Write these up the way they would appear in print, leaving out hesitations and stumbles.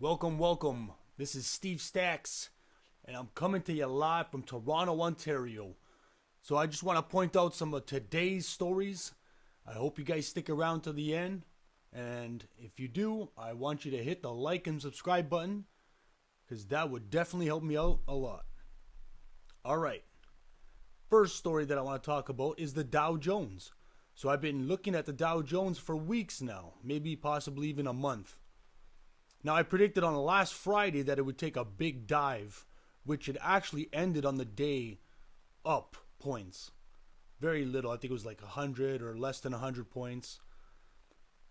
Welcome, welcome. This is Steve Stacks, and I'm coming to you live from Toronto, Ontario. So I just want to point out some of today's stories. I hope you guys stick around to the end. And if you do, I want you to hit the like and subscribe button, because that would definitely help me out a lot. Alright, first story that I want to talk about is the Dow Jones. So I've been looking at the Dow Jones for weeks now, maybe possibly even a month. Now, I predicted on the last Friday that it would take a big dive, which it actually ended on the day up points. Very little. I think it was like 100 or less than 100 points.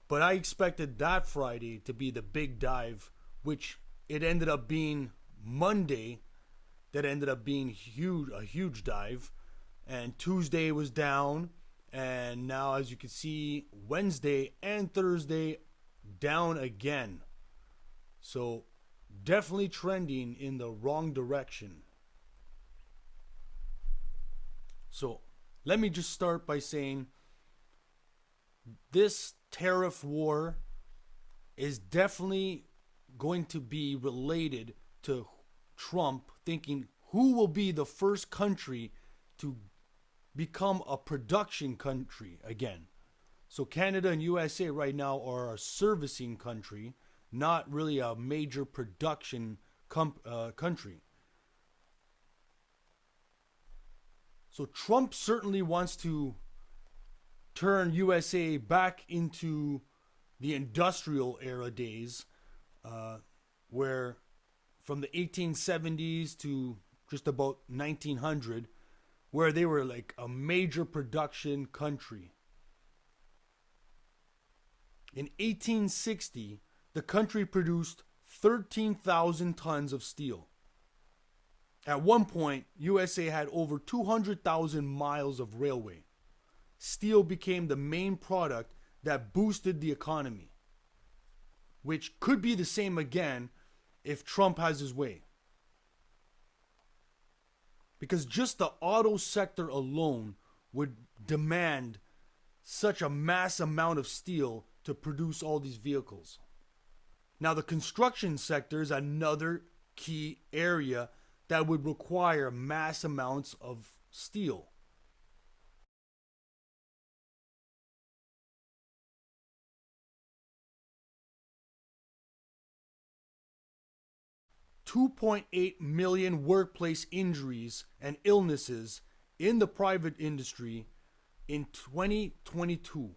But I expected that Friday to be the big dive, which it ended up being Monday. That ended up being a huge dive. And Tuesday was down. And now, as you can see, Wednesday and Thursday down again. So, definitely trending in the wrong direction. So, let me just start by saying this tariff war is definitely going to be related to Trump thinking who will be the first country to become a production country again. So, Canada and USA right now are a servicing country, not really a major production country. So Trump certainly wants to turn USA back into the industrial era days, where from the 1870s to just about 1900, where they were like a major production country. In 1860, the country produced 13,000 tons of steel. At one point, USA had over 200,000 miles of railway. Steel became the main product that boosted the economy, which could be the same again if Trump has his way. Because just the auto sector alone would demand such a mass amount of steel to produce all these vehicles. Now, the construction sector is another key area that would require mass amounts of steel. $2.8 million workplace injuries and illnesses in the private industry in 2022,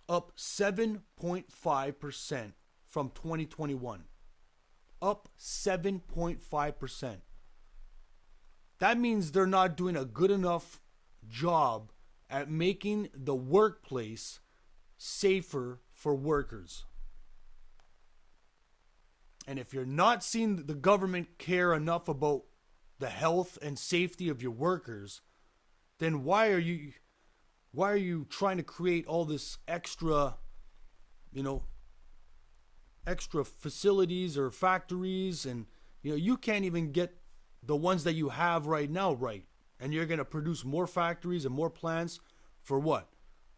up 7.5% from 2021. Up 7.5%. That means they're not doing a good enough job at making the workplace safer for workers. And if you're not seeing the government care enough about the health and safety of your workers, then why are you trying to create all this extra facilities or factories, and you can't even get the ones that you have right now right, and you're going to produce more factories and more plants for what?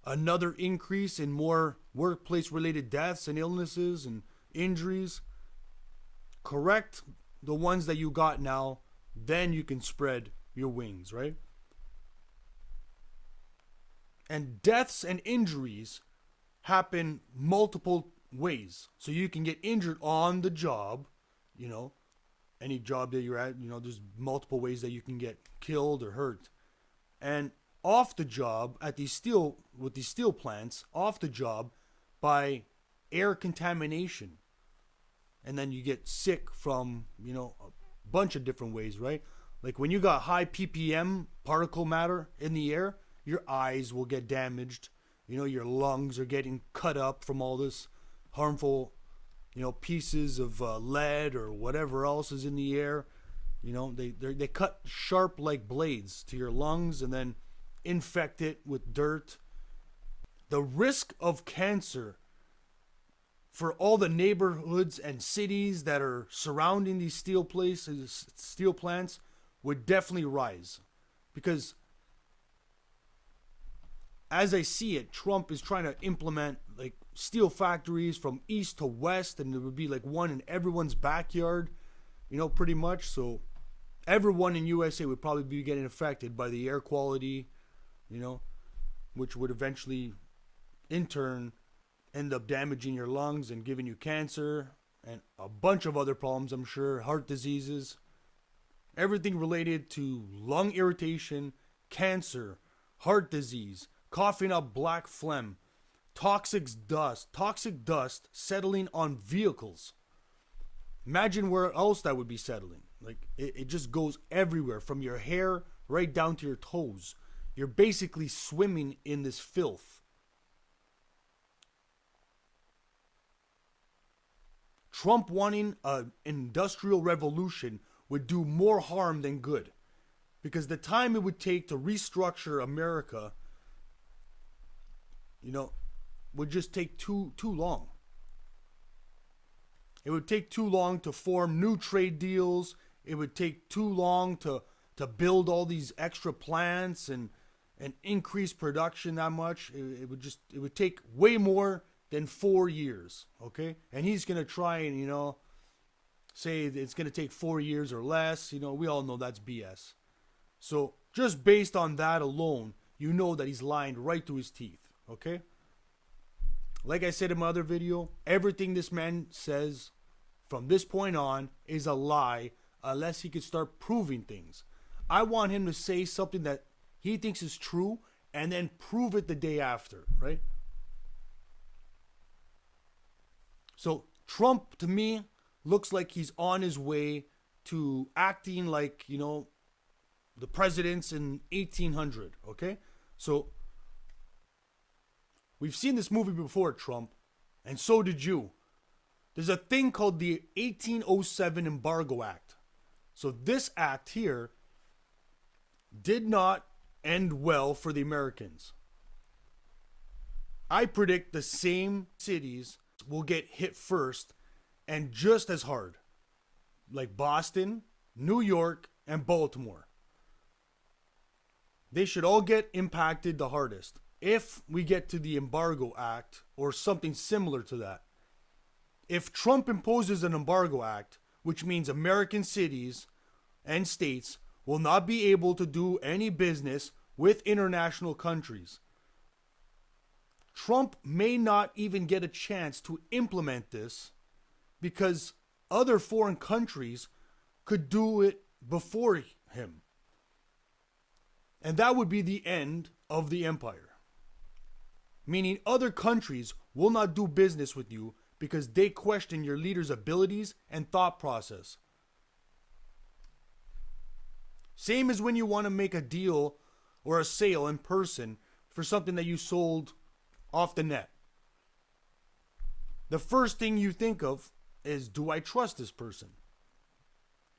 Another increase in more workplace related deaths and illnesses and injuries. Correct the ones that you got now, then you can spread your wings, right? And deaths and injuries happen multiple ways. So you can get injured on the job, any job that you're at, there's multiple ways that you can get killed or hurt. And off the job with these steel plants, off the job by air contamination. And then you get sick from, a bunch of different ways, right? Like when you got high ppm particle matter in the air, your eyes will get damaged. Your lungs are getting cut up from all this harmful, pieces of lead or whatever else is in the air. They cut sharp like blades to your lungs and then infect it with dirt. The risk of cancer for all the neighborhoods and cities that are surrounding these steel plants would definitely rise, because as I see it, Trump is trying to implement like steel factories from east to west, and there would be like one in everyone's backyard, pretty much. So everyone in USA would probably be getting affected by the air quality, which would eventually, in turn, end up damaging your lungs and giving you cancer and a bunch of other problems, I'm sure, heart diseases, everything related to lung irritation, cancer, heart disease, coughing up black phlegm, toxic dust settling on vehicles. Imagine where else that would be settling. Like, it just goes everywhere, from your hair right down to your toes. You're basically swimming in this filth. Trump wanting an industrial revolution would do more harm than good, because the time it would take to restructure America, would just take too long. It would take too long to form new trade deals. It would take too long to build all these extra plants and increase production that much. It would take way more than 4 years, okay? And he's going to try and, say it's going to take 4 years or less. We all know that's BS. So just based on that alone, that he's lying right through his teeth, okay? Like I said in my other video, everything this man says from this point on is a lie unless he could start proving things. I want him to say something that he thinks is true and then prove it the day after, right? So Trump, to me, looks like he's on his way to acting like, the presidents in 1800, okay? So we've seen this movie before, Trump, and so did you. There's a thing called the 1807 Embargo Act. So this act here did not end well for the Americans. I predict the same cities will get hit first and just as hard, like Boston, New York, and Baltimore. They should all get impacted the hardest if we get to the Embargo Act or something similar to that. If Trump imposes an Embargo Act, which means American cities and states will not be able to do any business with international countries, Trump may not even get a chance to implement this because other foreign countries could do it before him. And that would be the end of the empire. Meaning other countries will not do business with you because they question your leader's abilities and thought process. Same as when you want to make a deal or a sale in person for something that you sold off the net. The first thing you think of is, do I trust this person?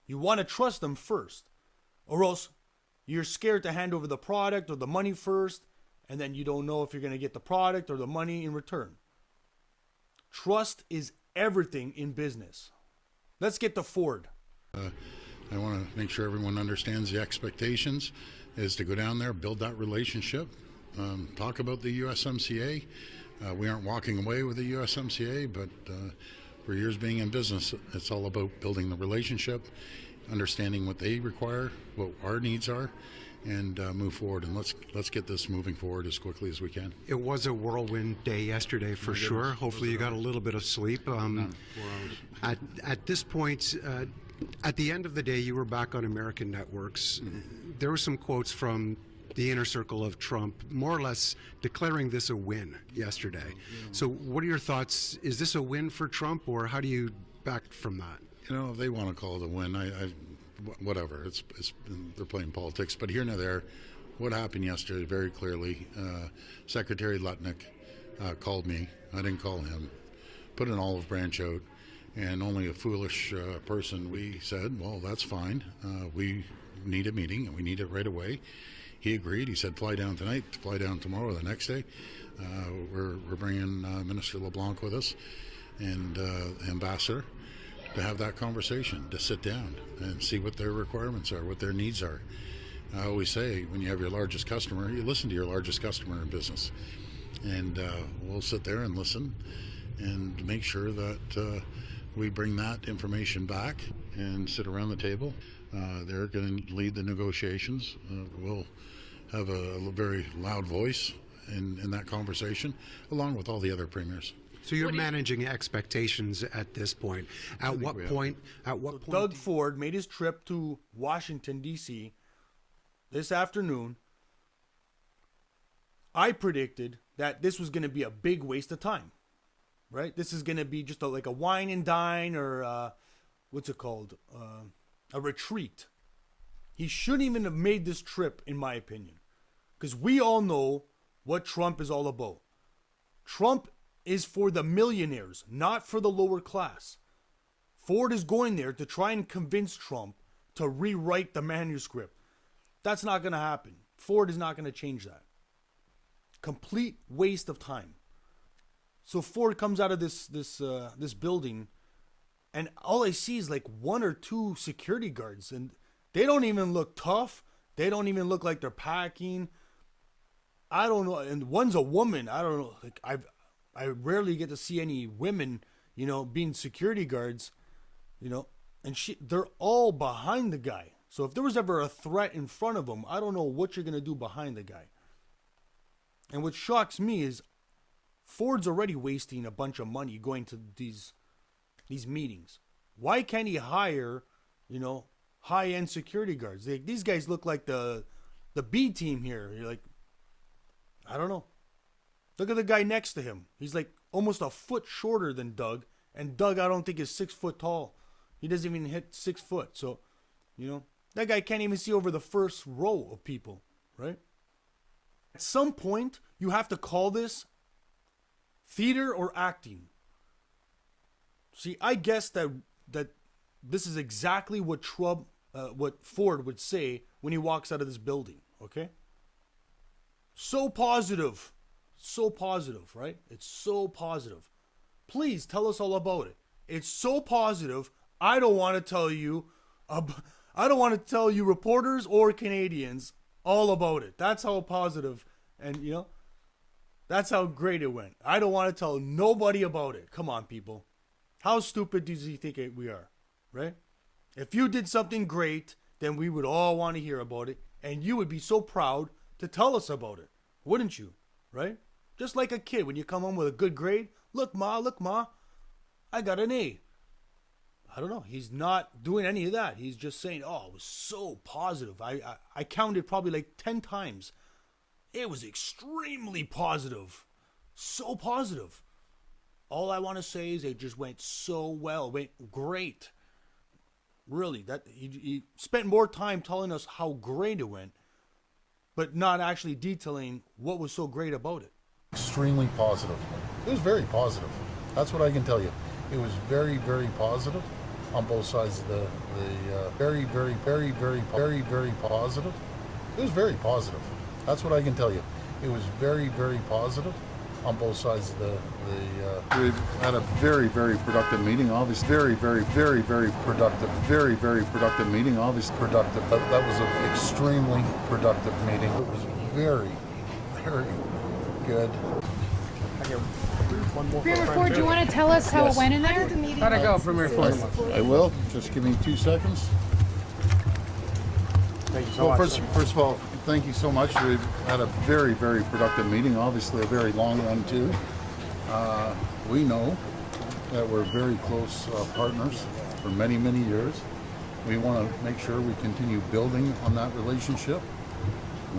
You want to trust them first, or else you're scared to hand over the product or the money first, and then you don't know if you're going to get the product or the money in return. Trust is everything in business. Let's get to Ford. I want to make sure everyone understands the expectations is to go down there, build that relationship, talk about the USMCA. We aren't walking away with the USMCA, but for years being in business, it's all about building the relationship, understanding what they require, what our needs are, and move forward. And let's get this moving forward as quickly as we can. It was a whirlwind day yesterday for sure. Hopefully you got a little bit of sleep. 4 hours. At this point, at the end of the day, you were back on American networks. There were some quotes from the inner circle of Trump, more or less declaring this a win yesterday. So what are your thoughts? Is this a win for Trump, or how do you back from that? If they want to call it a win, whatever. It's they're playing politics. But here and there, what happened yesterday very clearly, Secretary Lutnick called me. I didn't call him. Put an olive branch out, and only a foolish person, we said, well, that's fine. We need a meeting, and we need it right away. He agreed. He said, fly down tonight, fly down tomorrow, the next day. We're bringing Minister LeBlanc with us and Ambassador to have that conversation, to sit down and see what their requirements are, what their needs are. I always say, when you have your largest customer, you listen to your largest customer in business. And we'll sit there and listen and make sure that we bring that information back and sit around the table. They're going to lead the negotiations. We'll have a very loud voice in that conversation, along with all the other premiers. So you're managing expectations at this point. At what point? Doug Ford made his trip to Washington, D.C. this afternoon. I predicted that this was going to be a big waste of time, right? This is going to be just like a wine and dine, or what's it called? A retreat. He shouldn't even have made this trip, in my opinion, because we all know what Trump is all about. Trump is for the millionaires, not for the lower class. Ford is going there to try and convince Trump to rewrite the manuscript. That's not going to happen. Ford is not going to change that. Complete waste of time. So Ford comes out of this building, and all I see is like 1 or 2 security guards, and they don't even look tough. They don't even look like they're packing. I don't know. And one's a woman. I don't know. Like I rarely get to see any women, being security guards, and they're all behind the guy. So if there was ever a threat in front of them, I don't know what you're going to do behind the guy. And what shocks me is Ford's already wasting a bunch of money going to these meetings. Why can't he hire, high-end security guards? These guys look like the B team here. You're like, I don't know. Look at the guy next to him. He's like almost a foot shorter than Doug. And Doug, I don't think, is 6 foot tall. He doesn't even hit 6 foot. So, that guy can't even see over the first row of people, right? At some point, you have to call this theater or acting. See, I guess that this is exactly what what Ford would say when he walks out of this building, okay? So positive. So positive, right? It's so positive. Please tell us all about it. It's so positive. I don't want to tell you reporters or Canadians all about it. That's how positive, and that's how great it went. I don't want to tell nobody about it. Come on, people. How stupid does he think we are, right? If you did something great, then we would all want to hear about it, and you would be so proud to tell us about it, wouldn't you? Right? Just like a kid, when you come home with a good grade, look ma, I got an A. I don't know. He's not doing any of that. He's just saying, oh, it was so positive. I counted probably like 10 times. It was extremely positive. So positive. All I want to say is it just went so well. Went great. Really, that he spent more time telling us how great it went, but not actually detailing what was so great about it. Extremely positive. It was very positive. That's what I can tell you. It was very, very positive on both sides of the very, very, very, very, very, very positive. It was very positive. That's what I can tell you. It was very, very positive on both sides of we had a very, very productive meeting. Obviously, very, very, very, very productive. Very, very productive meeting. Obviously, productive. That was an extremely productive meeting. It was very, very good. Premier Ford, do you want to tell us how it went in there? How'd it go, Premier Ford? I will. Just give me 2 seconds. Thank you so much. First of all, thank you so much. We've had a very, very productive meeting. Obviously, a very long one too. We know that we're very close partners for many, many years. We want to make sure we continue building on that relationship.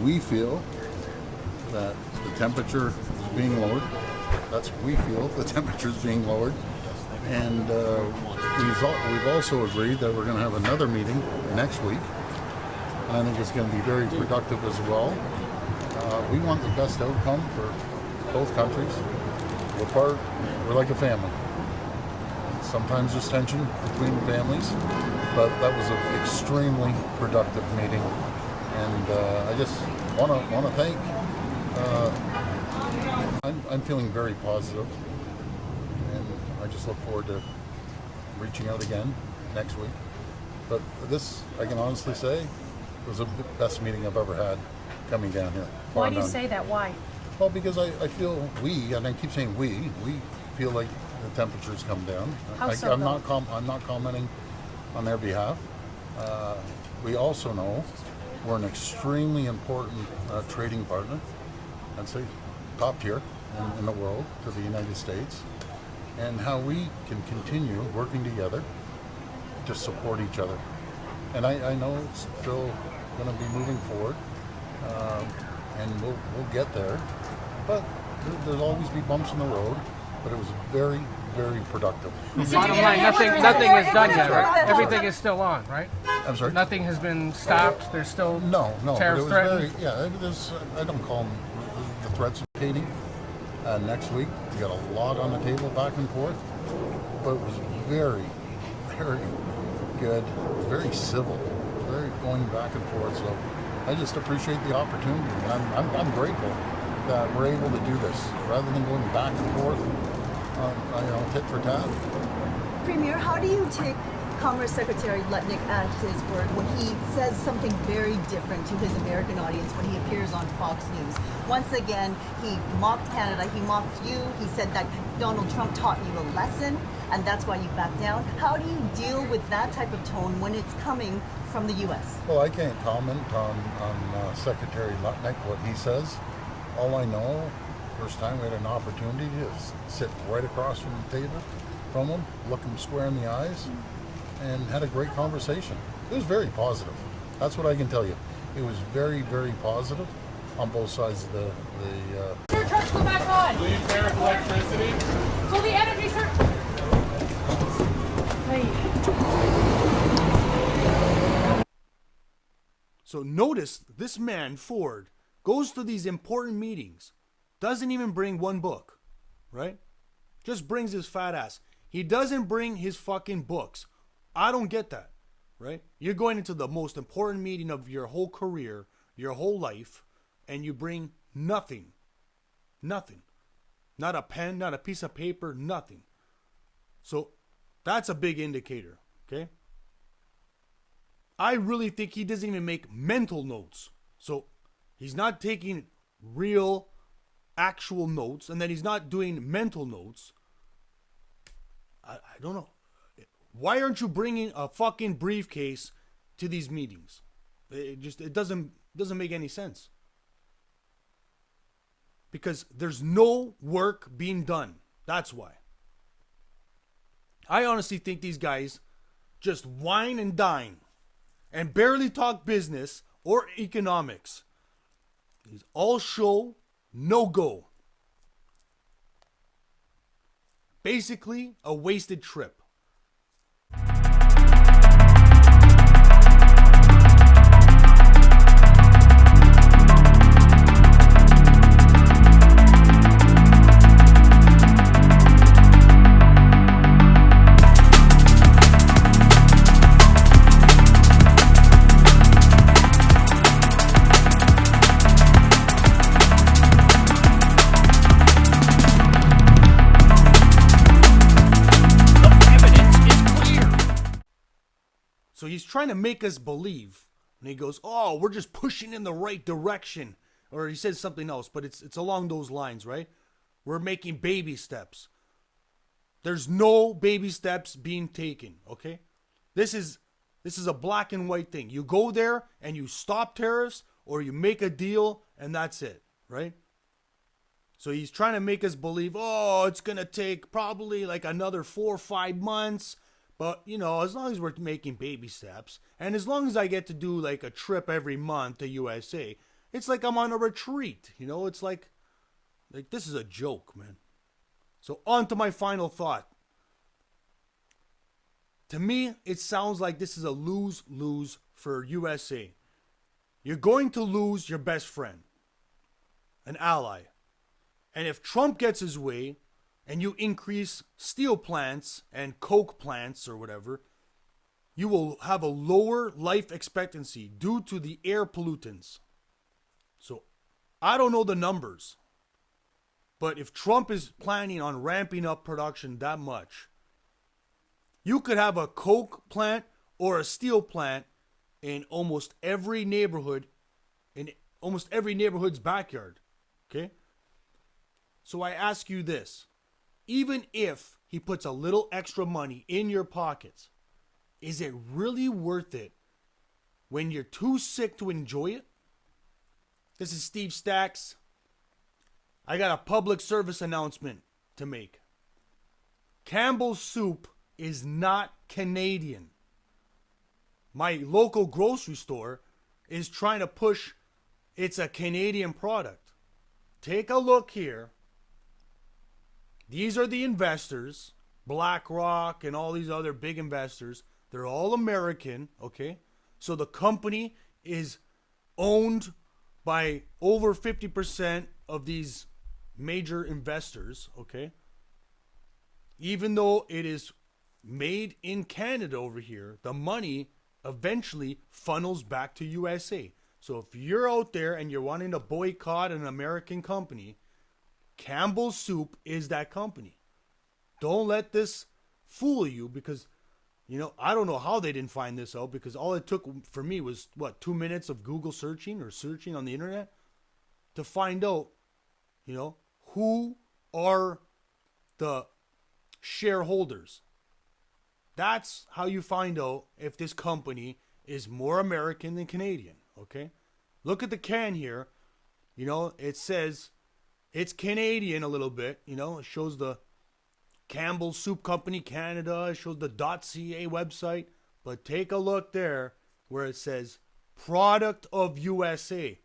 We feel that the temperature is being lowered. We feel the temperature is being lowered. And we've also agreed that we're going to have another meeting next week. And I think it's going to be very productive as well. We want the best outcome for both countries. We're like a family. Sometimes there's tension between families, but that was an extremely productive meeting. And I just want to thank. I'm feeling very positive, and I just look forward to reaching out again next week. But this, I can honestly say, was the best meeting I've ever had coming down here. Why bar do you none. say that? Why? Well, because I feel and I keep saying we feel like the temperature's come down. How so, I'm though? I'm not commenting on their behalf. We also know we're an extremely important trading partner, I'd say top tier in the world to the United States, and how we can continue working together to support each other. And I know it's still going to be moving forward, and we'll get there. But there'll always be bumps in the road. But it was very, very productive. Bottom line, nothing is done yet, right? Everything is still on, right? I'm sorry? Nothing has been stopped. There's still No. But tariffs it was threatened. there's, I don't call them the threats of Katie. Next week, we got a lot on the table back and forth. But it was very, very good, very civil, very going back and forth. So I just appreciate the opportunity. And I'm grateful that we're able to do this rather than going back and forth, tit for tat. Premier, how do you take Commerce Secretary Lutnick at his word when he says something very different to his American audience when he appears on Fox News? Once again, he mocked Canada, he mocked you, he said that Donald Trump taught you a lesson, and that's why you backed down. How do you deal with that type of tone when it's coming from the U.S.? Well, I can't comment on Secretary Lutnick, what he says. All I know, first time we had an opportunity to sit right across from the table from him, look him square in the eyes, and had a great conversation. It was very positive. That's what I can tell you. It was very, very positive on both sides of the Your trucks go back on. Will you tariff electricity? So the energy So notice this man, Ford, goes to these important meetings, doesn't even bring one book, right? Just brings his fat ass. He doesn't bring his fucking books. I don't get that, right? You're going into the most important meeting of your whole career, your whole life, and you bring nothing. Nothing. Not a pen, not a piece of paper, nothing. So that's a big indicator, okay? I really think he doesn't even make mental notes. So he's not taking real, actual notes, and then he's not doing mental notes. I don't know. Why aren't you bringing a fucking briefcase to these meetings? It doesn't make any sense. Because there's no work being done. That's why. I honestly think these guys just whine and dine and barely talk business or economics. It's all show, no go. Basically, a wasted trip. So he's trying to make us believe. And he goes, oh, we're just pushing in the right direction. Or he says something else, but it's along those lines, right? We're making baby steps. There's no baby steps being taken, okay? This is a black and white thing. You go there and you stop tariffs, or you make a deal and that's it, right? So he's trying to make us believe, oh, it's going to take probably like another 4 or 5 months. But, as long as we're making baby steps, and as long as I get to do like a trip every month to USA, it's like I'm on a retreat. It's like this is a joke, man. So on to my final thought. To me, it sounds like this is a lose-lose for USA. You're going to lose your best friend, an ally. And if Trump gets his way, and you increase steel plants and coke plants or whatever, you will have a lower life expectancy due to the air pollutants. So I don't know the numbers, but if Trump is planning on ramping up production that much, you could have a coke plant or a steel plant in almost every neighborhood, in almost every neighborhood's backyard. Okay? So I ask you this. Even if he puts a little extra money in your pockets, is it really worth it when you're too sick to enjoy it? This is Steve Stacks. I got a public service announcement to make. Campbell's Soup is not Canadian. My local grocery store is trying to push it's a Canadian product. Take a look here. These are the investors, BlackRock and all these other big investors. They're all American, okay? So the company is owned by over 50% of these major investors, okay? Even though it is made in Canada over here, the money eventually funnels back to USA. So if you're out there and you're wanting to boycott an American company, Campbell's Soup is that company. Don't let this fool you, because, you know, I don't know how they didn't find this out, because all it took for me was, 2 minutes of Google searching or searching on the internet to find out, you know, who are the shareholders. That's how you find out if this company is more American than Canadian, okay? Look at the can here. You know, it says it's Canadian a little bit, you know. It shows the Campbell's Soup Company Canada. It shows the .ca website. But take a look there where it says product of USA.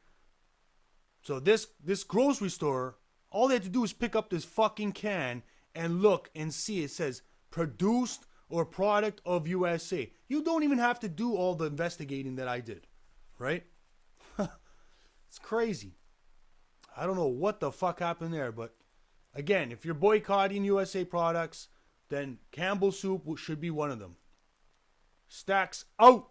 So this grocery store, all they have to do is pick up this fucking can and look and see it says produced or product of USA. You don't even have to do all the investigating that I did, right? It's crazy. I don't know what the fuck happened there, but again, if you're boycotting USA products, then Campbell's Soup should be one of them. Stacks out.